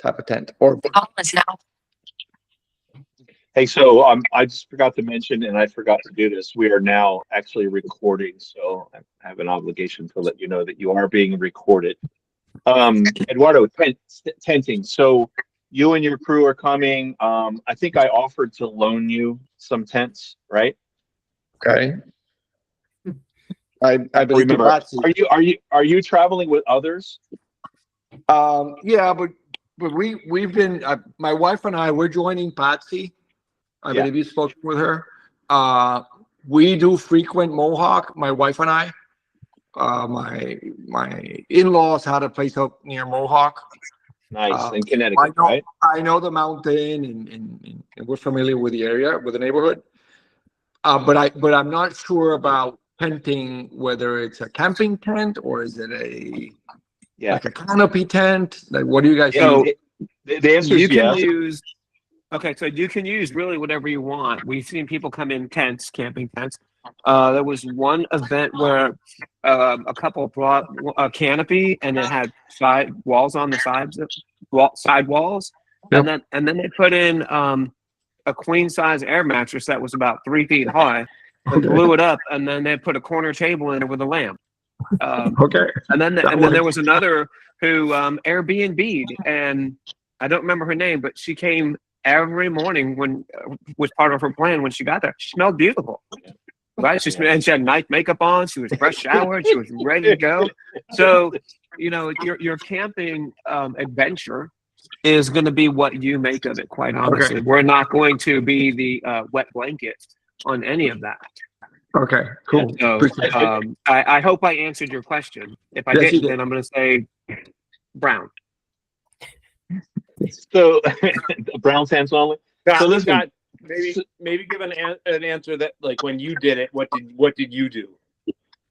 type of tent. Or Homeless now. Hey, so I just forgot to mention, and I forgot to do this. We are now actually recording, so I have an obligation to let you know that you are being recorded. Eduardo, tenting. So you and your crew are coming. I think I offered to loan you some tents, right? okay, I believe Remember, Patsy. are you traveling with others? Yeah, but we've been my wife and we're joining Patsy. I believe you spoke with her. We do frequent Mohawk, my wife and I. My in-laws had a place up near Mohawk. Nice, in Connecticut, right? I know the mountain and we're familiar with the area, with the neighborhood. But I'm not sure about tenting, whether it's a camping tent or is it like a canopy tent? Like, what do you guys think? The answer is yes. Okay, so you can use really whatever you want. We've seen people come in tents, camping tents. There was one event where a couple brought a canopy and it had side walls on the sides, side walls, and then they put in a queen size air mattress that was about 3 feet high. And blew it up, and then they put a corner table in it with a lamp. And then there was another who Airbnb'd, and I don't remember her name, but she came every morning when was part of her plan when she got there. She smelled beautiful, right? And she had nice makeup on. She was fresh showered. She was ready to go. So, your camping adventure is going to be what you make of it. Quite honestly, we're not going to be the wet blanket on any of that. Okay, cool. So, I hope I answered your question. If I didn't, then I'm going to say brown. So brown tents only. So listen, maybe give an answer that, like, when you did it, what did you do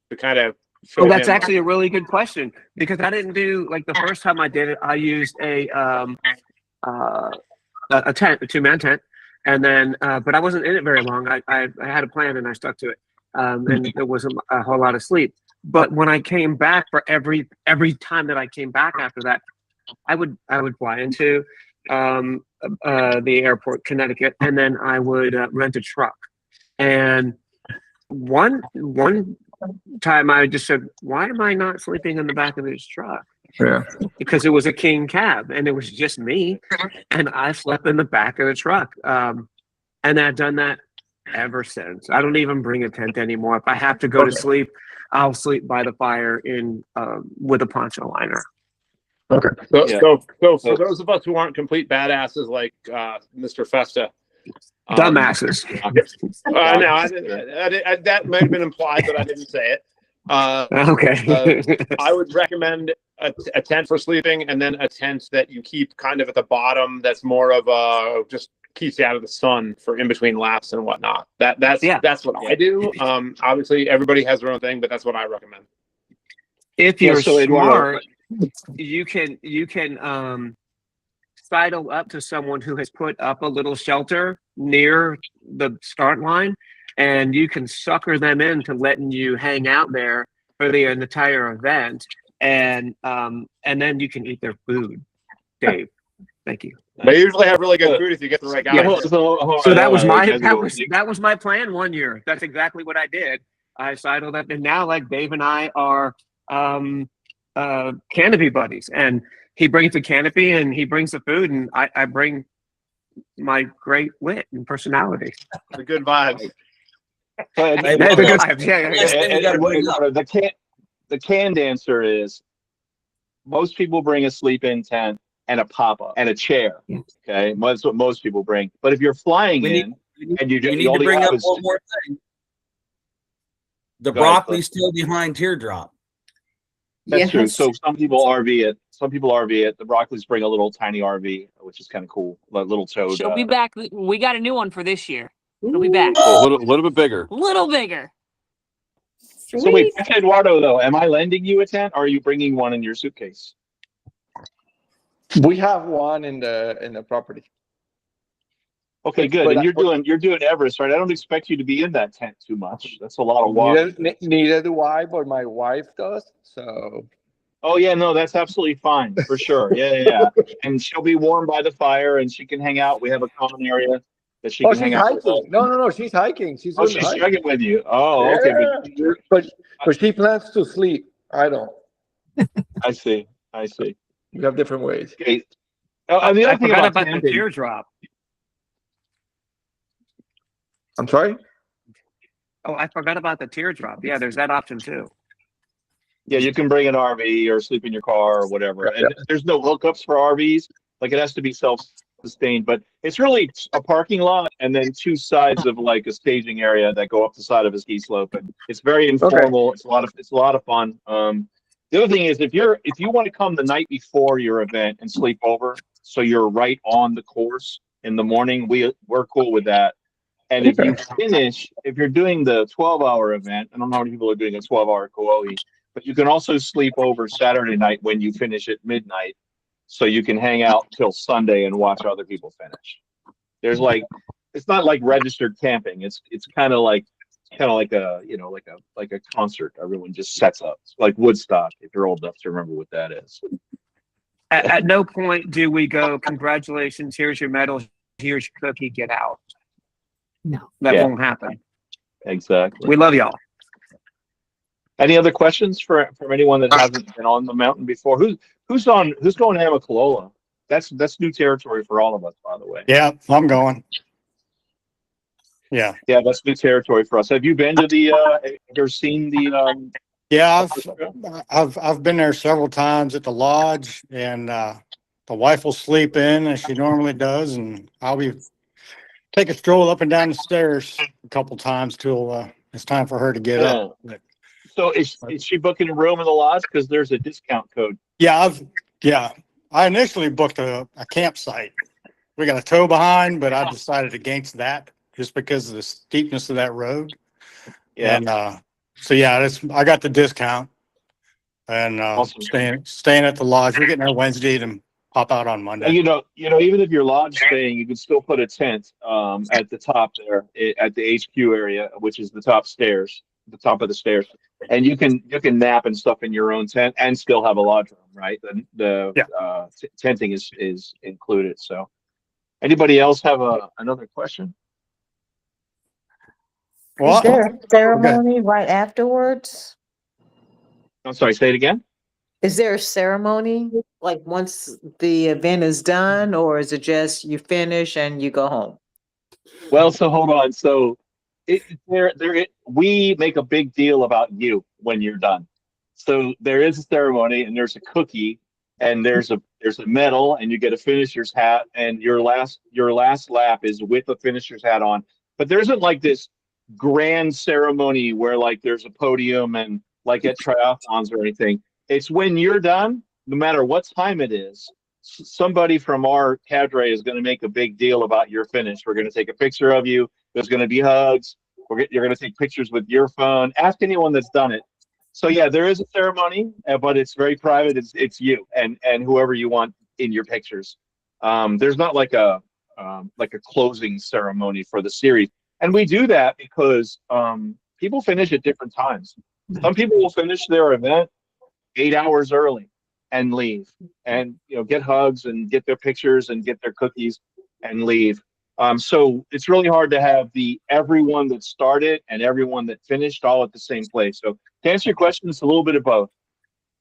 to kind of show Well, that's him? actually a really good question, because I didn't do, like, the first time I did it, I used a tent, a 2-man tent, and then but I wasn't in it very long. I had a plan and I stuck to it, and there wasn't a whole lot of sleep. But when I came back, for every time that I came back after that, I would fly into the airport, Connecticut, and then I would rent a truck. And one time I just said, "Why am I not sleeping in the back of this truck?" Yeah, because it was a king cab and it was just me, and I slept in the back of the truck. And I've done that ever since. I don't even bring a tent anymore. If I have to go to sleep, I'll sleep by the fire in with a poncho liner. Okay. So for those of us who aren't complete badasses like Mr. Festa, dumbasses. No, that might have been implied, but I didn't say it. Okay. I would recommend a tent for sleeping, and then a tent that you keep kind of at the bottom. That's more of a just keeps you out of the sun for in between laps and whatnot. That's what I do. Obviously, everybody has their own thing, but that's what I recommend. If you're smart, you can sidle up to someone who has put up a little shelter near the start line, and you can sucker them into letting you hang out there for the entire event, and then you can eat their food. Dave, thank you. They usually have really good food if you get the right guy. So that was my plan one year. That's exactly what I did. I sidled up, and now, like, Dave and I are canopy buddies, and he brings the canopy and he brings the food, and I bring my great wit and personality. The good vibes. The canned answer is most people bring a sleep-in tent and a pop-up and a chair. Okay, that's what most people bring. But if you're flying and you need to bring up one more thing. The broccoli's still behind teardrop. That's true. So some people RV it. The Broccoli's bring a little tiny RV, which is kind of cool. A little toad. She'll be back. We got a new one for this year. It'll be back. A little bit bigger. Little bigger. Sweet. So wait, Eduardo, though, am I lending you a tent, or are you bringing one in your suitcase? We have one in the property. Okay, good. And you're doing Everest, right? I don't expect you to be in that tent too much. That's a lot of water. Neither do I, but my wife does. So Oh yeah, no, that's absolutely fine for sure. Yeah, yeah, yeah. And she'll be warm by the fire, and she can hang out. We have a common area that she Oh, can she's hang out with us. hiking. No, no, no. She's hiking. She's Oh, doing the she's hike. trekking with you. Oh, okay, but Yeah, but she plans to sleep. I don't. I see. I see. We have different ways. Okay. Oh, and the I other thing forgot about about the camping, teardrop. I'm sorry. Oh, I forgot about the teardrop. Yeah, there's that option too. yeah, you can bring an RV or sleep in your car or whatever. Yeah, And there's no hookups for RVs. Like it has to be self-sustained, but it's really a parking lot and then two sides of like a staging area that go up the side of a ski slope. And it's very okay. informal. It's a lot of fun. The other thing is if you want to come the night before your event and sleep over, so you're right on the course in the morning, we're cool with that. And if you finish, if you're doing the 12-hour event, I don't know how many people are doing a 12-hour Kooi, but you can also sleep over Saturday night when you finish at midnight. So you can hang out till Sunday and watch other people finish. There's like, it's not like registered camping. It's kind of like a, you know, like a concert. Everyone just sets up. It's like Woodstock, if you're old enough to remember what that is. At no point do we go, congratulations, here's your medal, here's your cookie, get out. No. That Yeah. won't happen. Exactly. We love y'all. Any other questions from anyone that hasn't been on the mountain before? Who's going to Amicalola? That's new territory for all of us, by the way. Yeah, I'm going. Yeah. Yeah, that's new territory for us. Have you been to the? Have you ever seen the? Yeah, I've been there several times at the lodge, and the wife will sleep in as she normally does, and I'll be take a stroll up and down the stairs a couple times till it's time for her to get up. But, So is she booking a room in the lodge because there's a discount code? yeah, I initially booked a campsite. We got a tow behind, but I decided against that just because of the steepness of that road. Yeah. And so yeah, I got the discount, and Awesome. staying at the lodge. We're getting there Wednesday and pop out on Monday. And even if you're lodge staying, you can still put a tent at the top there at the HQ area, which is the top of the stairs, and you can nap and stuff in your own tent and still have a lodge room, right? Tenting is included. So, anybody else have another question? Well, Is there a ceremony right afterwards? I'm sorry, say it again. Is there a ceremony like once the event is done, or is it just you finish and you go home? Well, so hold on. So we make a big deal about you when you're done. So there is a ceremony and there's a cookie and there's a medal and you get a finisher's hat and your last lap is with a finisher's hat on. But there isn't like this grand ceremony where like there's a podium and like at triathlons or anything. It's when you're done, no matter what time it is, somebody from our cadre is going to make a big deal about your finish. We're going to take a picture of you. There's going to be hugs. You're going to take pictures with your phone. Ask anyone that's done it. So yeah, there is a ceremony, but it's very private. It's you and whoever you want in your pictures. There's not like a closing ceremony for the series, and we do that because people finish at different times. Some people will finish their event 8 hours early and leave, and get hugs and get their pictures and get their cookies and leave. So it's really hard to have everyone that started and everyone that finished all at the same place. So to answer your question, it's a little bit of both.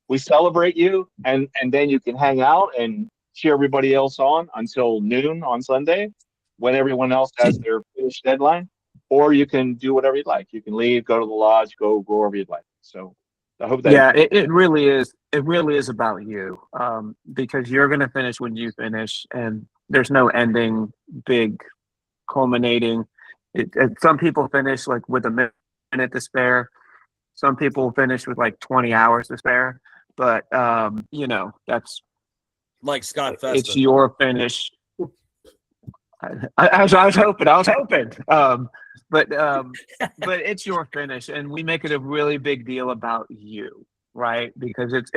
We celebrate you, and then you can hang out and cheer everybody else on until noon on Sunday when everyone else has their finish deadline, or you can do whatever you'd like. You can leave, go to the lodge, go wherever you'd like. So I hope that. Yeah, it really is. It really is about you, because you're going to finish when you finish, and there's no ending, big, culminating. Some people finish like with a minute to spare. Some people finish with like 20 hours to spare. But that's Like Scott Festa. It's your finish. I was hoping. But it's your finish, and we make it a really big deal about you, right? Because it's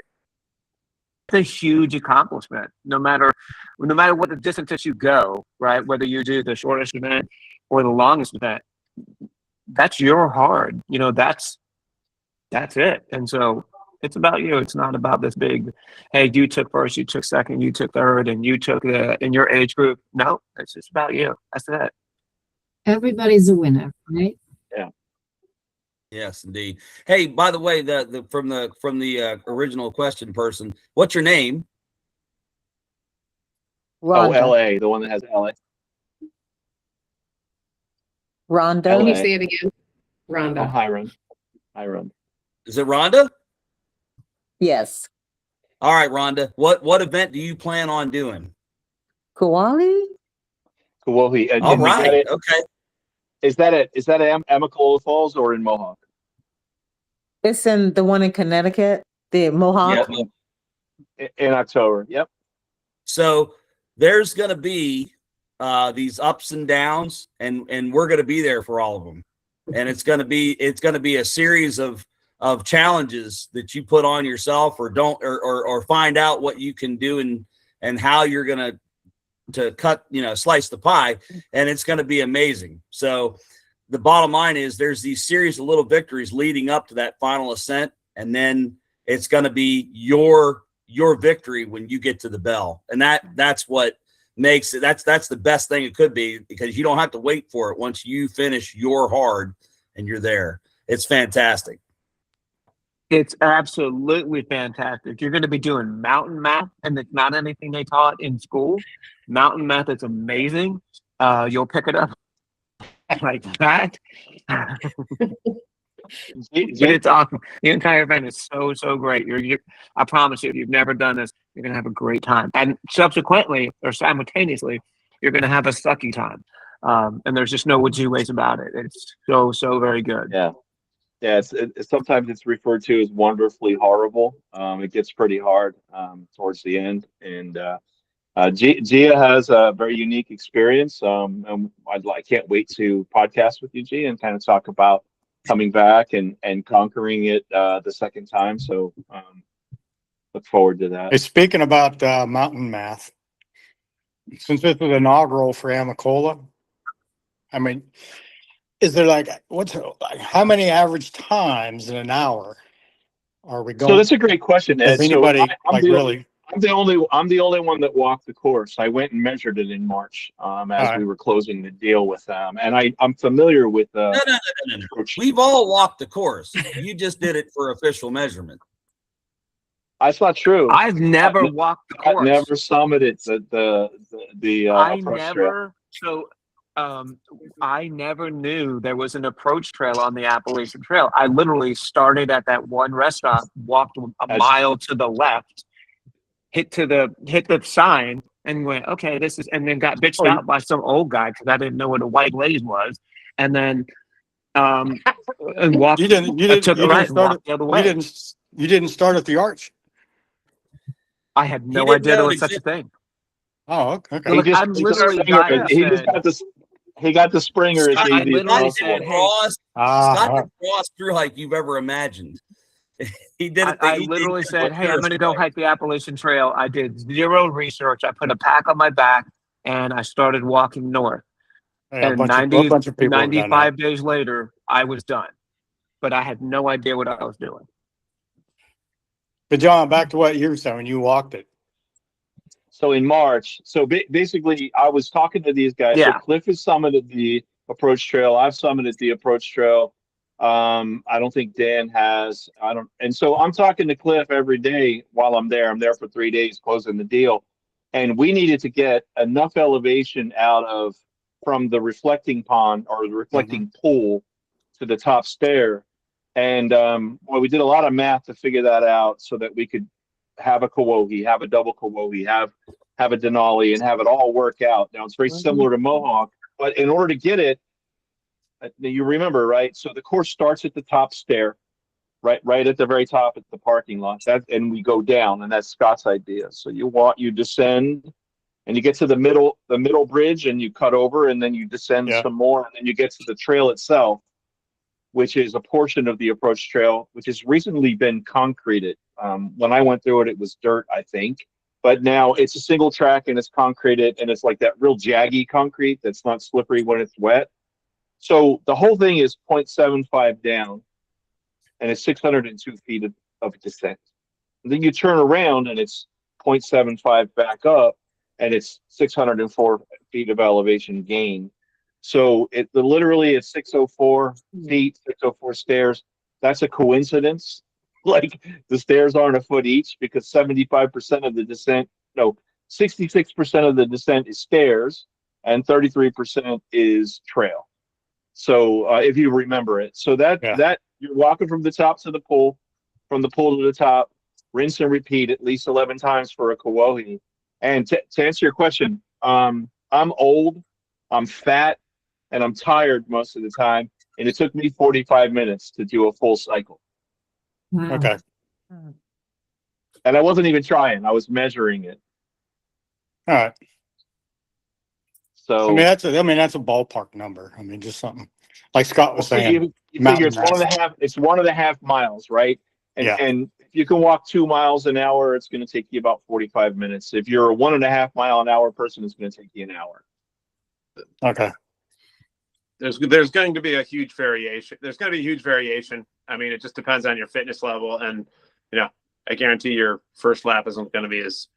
a huge accomplishment. No matter what the distance that you go, right? Whether you do the shortest event or the longest event, that's your hard. That's it. And so It's about you. It's not about this big, hey, you took first, you took second, you took third, and you took in your age group. No, it's just about you. That's it. Everybody's a winner, right? Yeah. Yes, indeed. Hey, by the way, the from the original question person, what's your name? Oh, Rhonda. LA, the one that has LA. Rhonda. Can you LA. say it again? Oh, Rhonda. Hiram. Is it Rhonda? Yes. All right, Rhonda. What event do you plan on doing? Kauai? Kauai. All right. Okay. Is that at Amacola Falls or in Mohawk? It's in the one in Connecticut, the Mohawk. Yep. In October. Yep. So there's going to be these ups and downs, and we're going to be there for all of them. And it's going to be a series of challenges that you put on yourself, or don't, or find out what you can do and how you're going to cut, slice the pie, and it's going to be amazing. So the bottom line is there's these series of little victories leading up to that final ascent, and then it's going to be your victory when you get to the bell. And that's what makes it, that's the best thing it could be, because you don't have to wait for it. Once you finish your hard and you're there, it's fantastic. It's absolutely fantastic. You're going to be doing mountain math, and it's not anything they taught in school. Mountain math is amazing. You'll pick it up like that. But it's awesome. The entire event is so great. I promise you, if you've never done this, you're going to have a great time. And subsequently or simultaneously, you're going to have a sucky time. And there's just no two ways about it. It's so very good. Yeah. Yeah, sometimes it's referred to as wonderfully horrible. It gets pretty hard towards the end, and Gia has a very unique experience. And I can't wait to podcast with you, Gia, and kind of talk about coming back and conquering it the second time. So look forward to that. Hey, speaking about mountain math, since this is inaugural for Amacola, I mean, is there how many average times in an hour are we going? So that's a great question, Ed. Has anybody I'm the only one that walked the course. I went and measured it in March as we were closing the deal with them, and I'm familiar with. No. We've all walked the course. You just did it for official measurement. That's not true. I've never walked the course. I've never summited the approach trail. I never knew there was an approach trail on the Appalachian Trail. I literally started at that one rest stop, walked a mile to the left, hit the sign, and went, okay, this is, and then got bitched out by some old guy because I didn't know what a white blaze was, and then and walked. You didn't start at the arch. I had no idea there was such a thing. Oh, okay. He got the Springer as easy as possible. Scott the Frost through hike you've ever imagined. He did it. I literally said, hey, I'm going to go hike the Appalachian Trail. I did zero research. I put a pack on my back and I started walking north. And 95 days later, I was done. But I had no idea what I was doing. But John, back to what you were saying when you walked it. So in March, basically, I was talking to these guys. Yeah. So Cliff has summited the approach trail. I've summited the approach trail. I don't think Dan has. And so I'm talking to Cliff every day while I'm there. I'm there for 3 days closing the deal. And we needed to get enough elevation from the reflecting pond or the reflecting pool to the top stair. And we did a lot of math to figure that out so that we could have a Kauai, have a double Kauai, have a Denali, and have it all work out. Now it's very similar to Mohawk, but in order to get it, you remember, right? So the course starts at the top stair, right at the very top at the parking lot. And we go down, and that's Scott's idea. So you descend, and you get to the middle bridge, and you cut over, and then you descend some more, and then you get to the trail itself, which is a portion of the approach trail, which has recently been concreted. When I went through it, it was dirt, I think. But now it's a single track and it's concreted, and it's like that real jaggy concrete that's not slippery when it's wet. So the whole thing is 0.75 down, and it's 602 feet of descent. And then you turn around and it's 0.75 back up, and it's 604 feet of elevation gain. So literally it's 604 feet, 604 stairs. That's a coincidence. Like the stairs aren't a foot each, because 75% of the descent, no, 66% of the descent is stairs and 33% is trail. So if you remember it, so that you're walking from the top to the pool, from the pool to the top, rinse and repeat at least 11 times for a Kawohi. And to answer your question, I'm old, I'm fat, and I'm tired most of the time. And it took me 45 minutes to do a full cycle. Wow. Okay. And I wasn't even trying, I was measuring it. All right. So I mean, that's a ballpark number. I mean, just something like Scott was saying. you figure it's 1.5 miles, right? And Yeah. and if you can walk 2 miles an hour, it's going to take you about 45 minutes. If you're a 1.5 mile an hour person, it's going to take you an hour. Okay. There's going to be a huge variation. There's going to be a huge variation. I mean, it just depends on your fitness level, and I guarantee your first lap isn't going to be as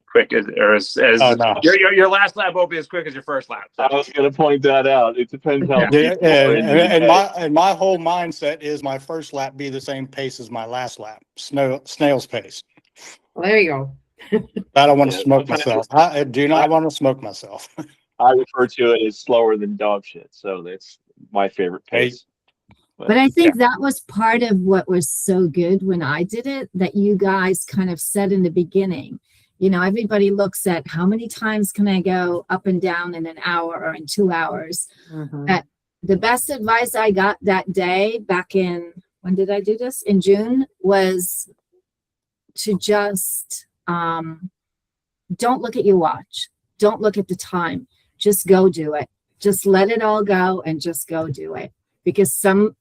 quick as no. your last lap won't be as quick as your first lap. So. I was going to point that out. It depends how. Yeah, people are in the and UK. my whole mindset is my first lap be the same pace as my last lap, snail's pace. Well, there you go. I don't want to Yeah, smoke sometimes myself. I do not want to smoke myself. I refer to it as slower than dog shit. So that's my favorite pace. But I think that was part of what was so good when I did it, that you guys kind of said in the beginning. Everybody looks at how many times can I go up and down in an hour or in 2 hours. The best advice I got that day back in, when did I do this? In June, was to just don't look at your watch. Don't look at the time. Just go do it. Just let it all go and just go do it. Because some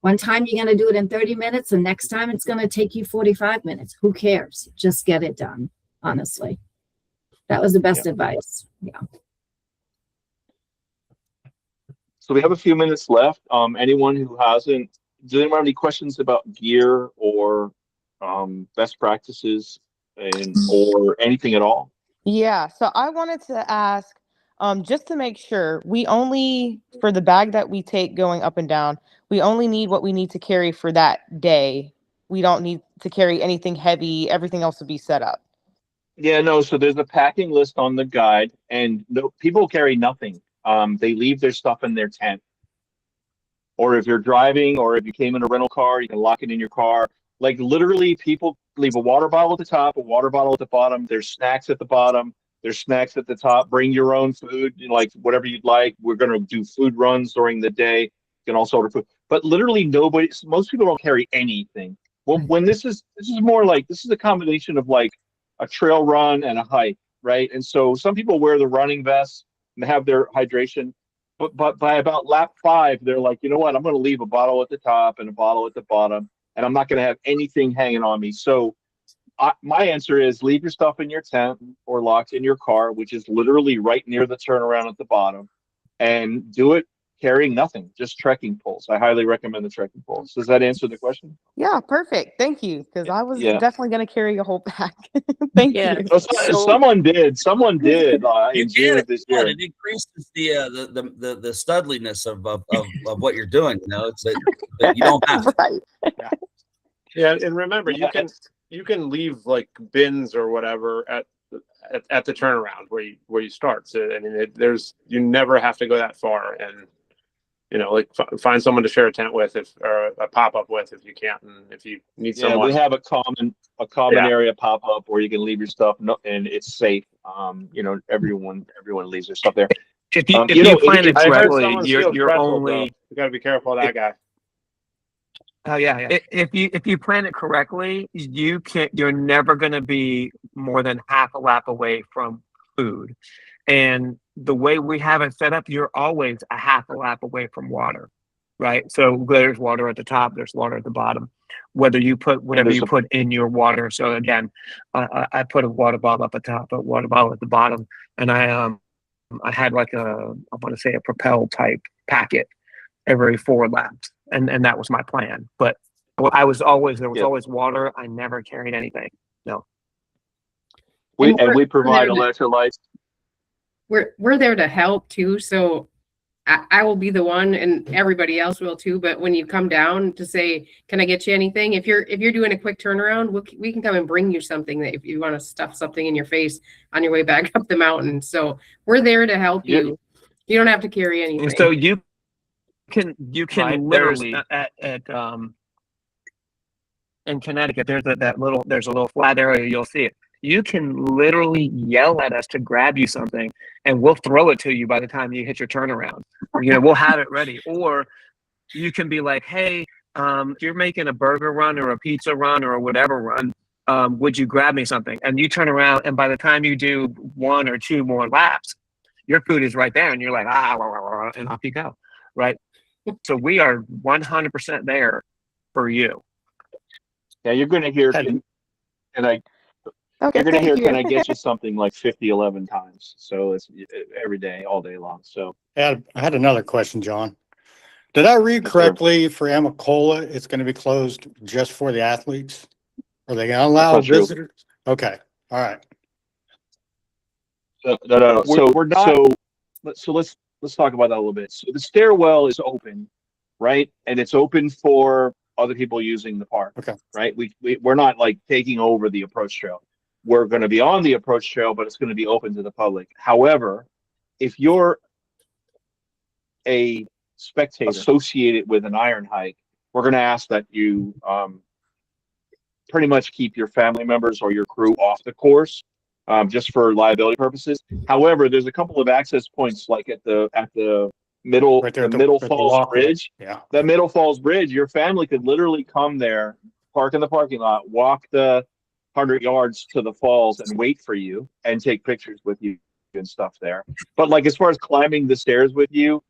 one time you're going to do it in 30 minutes, and next time it's going to take you 45 minutes. Who cares? Just get it done. Honestly, that was the best advice. Yeah. So we have a few minutes left. Anyone who hasn't, does anyone have any questions about gear or best practices or anything at all? Yeah, so I wanted to ask, just to make sure, for the bag that we take going up and down, we only need what we need to carry for that day. We don't need to carry anything heavy. Everything else will be set up. Yeah, no. So there's a packing list on the guide, and people carry nothing. They leave their stuff in their tent. Or if you're driving, or if you came in a rental car, you can lock it in your car. Like literally, people leave a water bottle at the top, a water bottle at the bottom. There's snacks at the bottom. There's snacks at the top. Bring your own food, like whatever you'd like. We're going to do food runs during the day. You can also order food. But literally most people don't carry anything. Well, when this is more like, this is a combination of like a trail run and a hike, right? And so some people wear the running vests and have their hydration. But by about lap 5, they're like, you know what? I'm going to leave a bottle at the top and a bottle at the bottom, and I'm not going to have anything hanging on me. So my answer is leave your stuff in your tent or locked in your car, which is literally right near the turnaround at the bottom, and do it carrying nothing, just trekking poles. I highly recommend the trekking poles. Does that answer the question? Yeah, perfect. Thank you, because I was Yeah. definitely going to carry a whole bag. Thank you. Oh, someone did in June of this year. It increases the studliness of what you're doing. It's that you don't have to. Right. Yeah, and remember, you can leave like bins or whatever at the turnaround where you start. So I mean, you never have to go that far, and find someone to share a tent with, or a pop up with, if you can't, and if you need someone. We have a common area pop up where you can leave your stuff, and it's safe. Everyone leaves their stuff there. If you plan it correctly, you're you're only. You got to be careful of that guy. Oh yeah. If you plan it correctly, you're never going to be more than half a lap away from food, and the way we have it set up, you're always a half a lap away from water, right? So there's water at the top, there's water at the bottom. Whether you put whatever you put in your water. So again, I put a water bottle up at the top, a water bottle at the bottom, and I had like I want to say a Propel type packet every 4 laps. And that was my plan. But Well, there was always Yeah. water. I never carried anything. No. We And we provide we're there electrolytes. we're there to help too. So I will be the one, and everybody else will too. But when you come down to say, "Can I get you anything?" If you're doing a quick turnaround, we can come and bring you something that if you want to stuff something in your face on your way back up the mountain. So we're there to help Yeah. you. You don't have to carry anything. And so you can Right, literally there's- at in Connecticut, there's a little flat area, you'll see it. You can literally yell at us to grab you something and we'll throw it to you by the time you hit your turnaround. We'll have it ready. Or you can be like, hey, if you're making a burger run or a pizza run or a whatever run, would you grab me something? And you turn around and by the time you do 1 or 2 more laps, your food is right there and you're like, and off you go. Right. So we are 100% there for you. Yeah, you're going to hear, Had- and I. Okay, You're going to hear, thank can you. I get you something like 50, 11 times? So it's every day, all day long. So I had another question, John. Did I read Yes, sir. correctly for Amacola, it's going to be closed just for the athletes? Are they going to allow not true. visitors? Okay, all right. no. So We're not- let's talk about that a little bit. So the stairwell is open, right? And it's open for other people using the park. Okay. Right? We're not like taking over the approach trail. We're going to be on the approach trail, but it's going to be open to the public. However, if you're a spectator associated with an IronHike, we're going to ask that you pretty much keep your family members or your crew off the course, just for liability purposes. However, there's a couple of access points, like at the middle, Right there at the the- Middle at the Falls walkway. Bridge. Yeah. That Middle Falls Bridge, your family could literally come there, park in the parking lot, walk the 100 yards to the falls and wait for you and take pictures with you and stuff there. But like as far as climbing the stairs with you,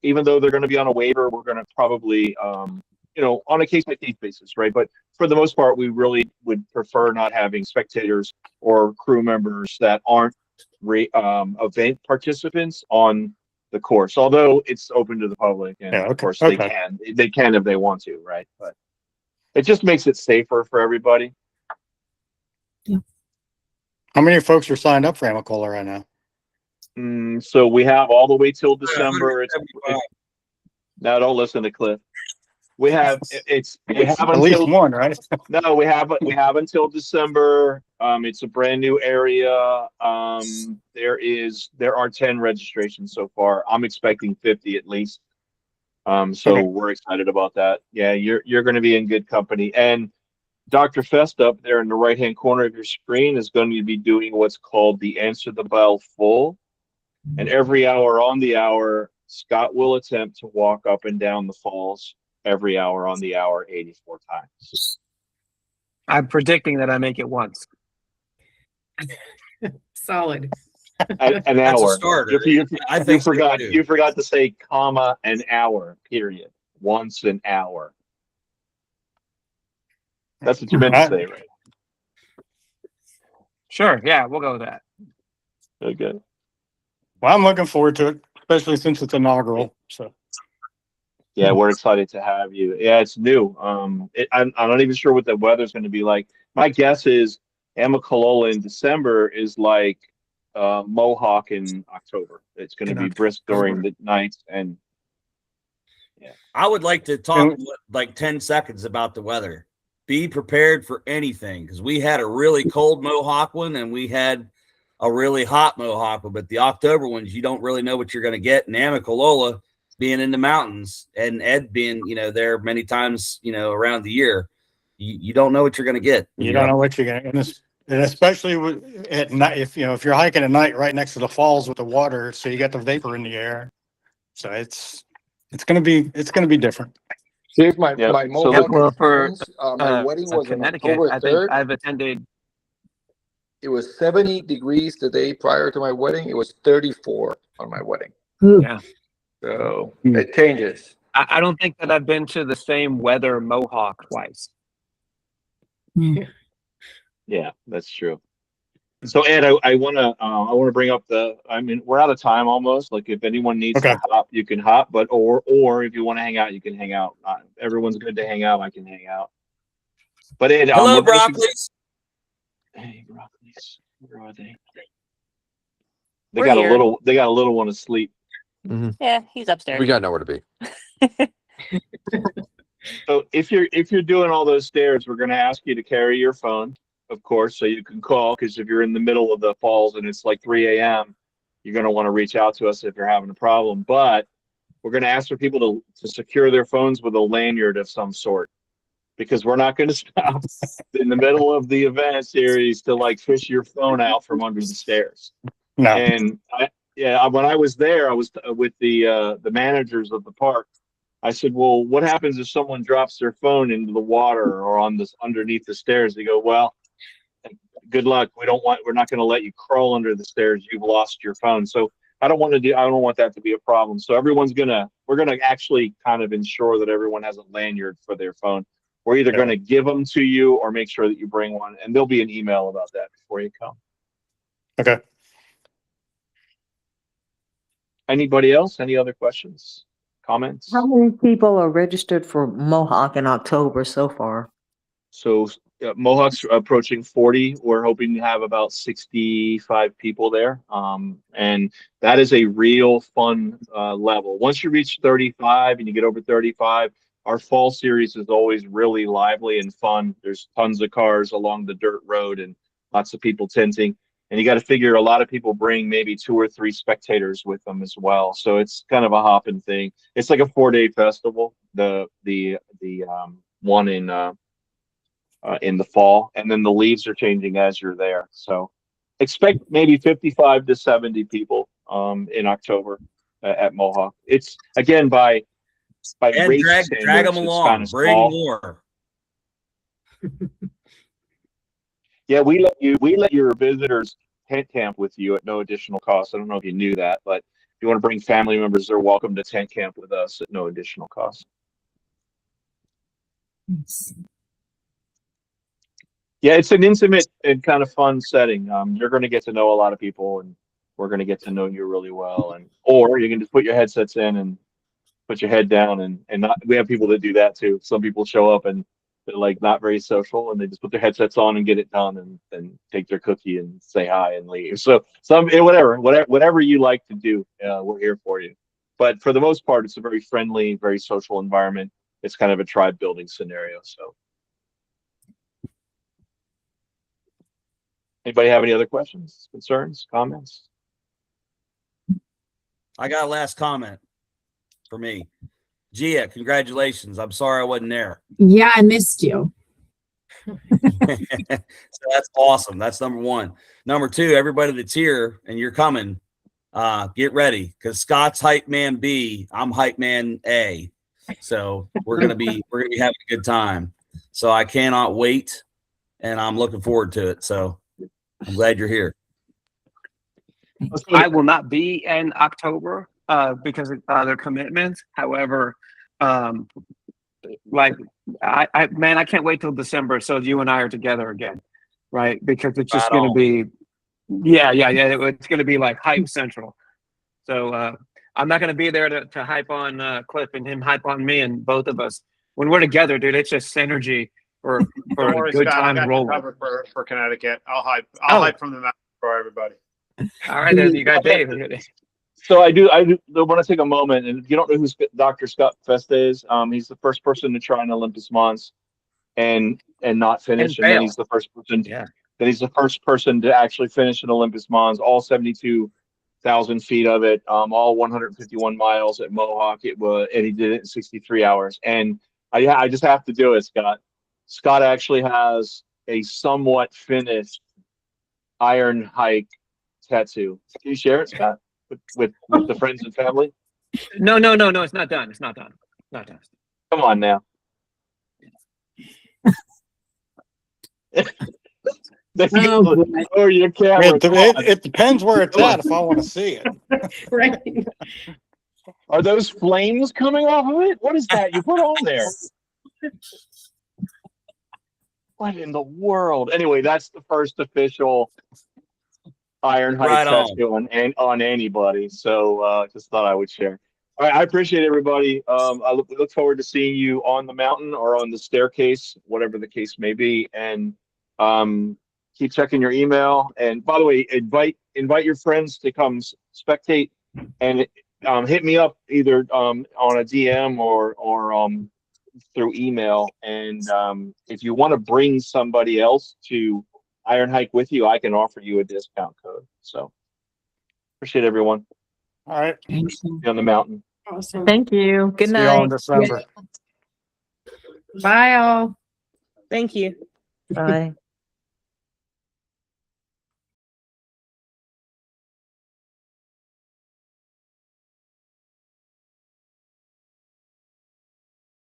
even though they're going to be on a waiver, we're going to probably, on a case by case basis, right? But for the most part, we really would prefer not having spectators or crew members that aren't event participants on the course. Although it's open to the public, and Yeah, of okay, course okay. they can if they want to, right? But it just makes it safer for everybody. How many folks are signed up for Amacola right now? So we have all the way till December. Now don't listen to Cliff. We have we have At least until one, right? no, we have until December. It's a brand new area. There are 10 registrations so far. I'm expecting 50 at least. So Okay. we're excited about that. Yeah, you're going to be in good company. And Dr. Fest up there in the right-hand corner of your screen is going to be doing what's called the Answer the Bell Full. And every hour on the hour, Scott will attempt to walk up and down the falls every hour on the hour 84 times. I'm predicting that I make it once. Solid. An That's a hour. starter. I You think so, forgot. too. You forgot to say comma an hour. Period. Once an hour. That's what you meant to say, right? Sure. Yeah, we'll go with that. Okay. Well, I'm looking forward to it, especially since it's inaugural. So Yeah, we're excited to have you. Yeah, it's new. I'm not even sure what the weather's going to be like. My guess is Amicalola in December is like Mohawk in October. It's going to be brisk during the nights, and I would like to talk like 10 seconds about the weather. Be prepared for anything, because we had a really cold Mohawk one and we had a really hot Mohawk one, but the October ones, you don't really know what you're going to get. And Amicalola being in the mountains and Ed being, there many times, around the year, you don't know what you're going to get. you don't know what you're going to, and especially at night, if you're hiking at night right next to the falls with the water, so you got the vapor in the air. So it's going to be different. Here's my Yep. my So Mohawk look, for, experience. My wedding was on Connecticut, October I think 3rd. I've attended. It was 70 degrees the day prior to my wedding. It was 34 on my wedding. Ooh. Yeah. So it changes. I don't think that I've been to the same weather Mohawk twice. yeah, that's true. So Ed, I wanna bring up I mean, we're out of time almost. Like if anyone needs Okay. to hop, you can hop, but or if you want to hang out, you can hang out. Everyone's good to hang out. I can hang out. But Ed, Hello, we're gonna keep- broccolis. Hey, broccolis. Where are they? We're here. They got a little one asleep. Yeah, he's upstairs. We got nowhere to be. So if you're doing all those stairs, we're gonna ask you to carry your phone, of course, so you can call, because if you're in the middle of the falls and it's like 3 a.m., you're gonna want to reach out to us if you're having a problem. But we're gonna ask for people to secure their phones with a lanyard of some sort, because we're not gonna stop in the middle of the event series to like fish your phone out from under the stairs. No. And when I was there, I was with the managers of the park. I said, well, what happens if someone drops their phone into the water or on this underneath the stairs? They go, well, good luck. We're not going to let you crawl under the stairs. You've lost your phone. So I don't want that to be a problem. So we're going to actually kind of ensure that everyone has a lanyard for their phone. We're either going to give them to you or make sure that you bring one, and there'll be an email about that before you come. Okay. Anybody else? Any other questions? Comments? How many people are registered for Mohawk in October so far? So Mohawk's approaching 40. We're hoping to have about 65 people there. And that is a real fun level. Once you reach 35 and you get over 35, our fall series is always really lively and fun. There's tons of cars along the dirt road and lots of people tenting. And you got to figure a lot of people bring maybe 2 or 3 spectators with them as well. So it's kind of a hopping thing. It's like a 4-day festival. The one in the fall, and then the leaves are changing as you're there. So expect maybe 55 to 70 people in October at Mohawk. It's again by And race drag standards, them it's along. kind of Bring small. more. Yeah, we let your visitors tent camp with you at no additional cost. I don't know if you knew that, but if you want to bring family members, they're welcome to tent camp with us at no additional cost. Yeah, it's an intimate and kind of fun setting. You're going to get to know a lot of people, and we're going to get to know you really well. Or you can just put your headsets in and put your head down, and not. We have people that do that too. Some people show up and they're like not very social, and they just put their headsets on and get it done, and take their cookie and say hi and leave. So whatever you like to do, we're here for you. But for the most part, it's a very friendly, very social environment. It's kind of a tribe building scenario. So. Anybody have any other questions, concerns, comments? I got a last comment for me. Gia, congratulations. I'm sorry I wasn't there. Yeah, I missed you. So that's awesome. That's number one. Number two, everybody that's here and you're coming, get ready, because Scott's hype man B, I'm hype man A. So we're gonna be having a good time. So I cannot wait, and I'm looking forward to it. So I'm glad you're here. I will not be in October because of other commitments. However, like I can't wait till December so you and I are together again, right? Because it's just going to be, yeah. It's going to be like hype central. So I'm not going to be there to hype on Cliff and him hype on me and both of us. When we're together, dude, it's just synergy for Don't worry, a good Scott, I time got you rolling. covered for Connecticut. I'll hype from the mountain for everybody. All right, then you got Dave. So I want to take a moment, and if you don't know who Dr. Scott Festa is, he's the first person to try an Olympus Mons and not finish, and then he's the first person. Yeah. Then he's the first person to actually finish an Olympus Mons, all 72,000 feet of it, all 151 miles at Mohawk. And he did it in 63 hours. And I just have to do it, Scott. Scott actually has a somewhat finished IronHike tattoo. Can you share it, Scott, with the friends and family? No, it's not done. It's not done. Not done. Come on now. Oh, your camera. It depends where it's at if I want to see it. Right. Are those flames coming off of it? What is that you put on there? What in the world? Anyway, that's the first official Iron Hike Right on. tattoo on anybody. So just thought I would share. All right, I appreciate everybody. I look forward to seeing you on the mountain or on the staircase, whatever the case may be. And keep checking your email. And by the way, invite your friends to come spectate, and hit me up either on a DM or through email. And if you want to bring somebody else to Iron Hike with you, I can offer you a discount code. So appreciate everyone. All right. See you on the mountain. Awesome. Thank you. Good See y'all in night. December. Bye all. Thank you. Bye.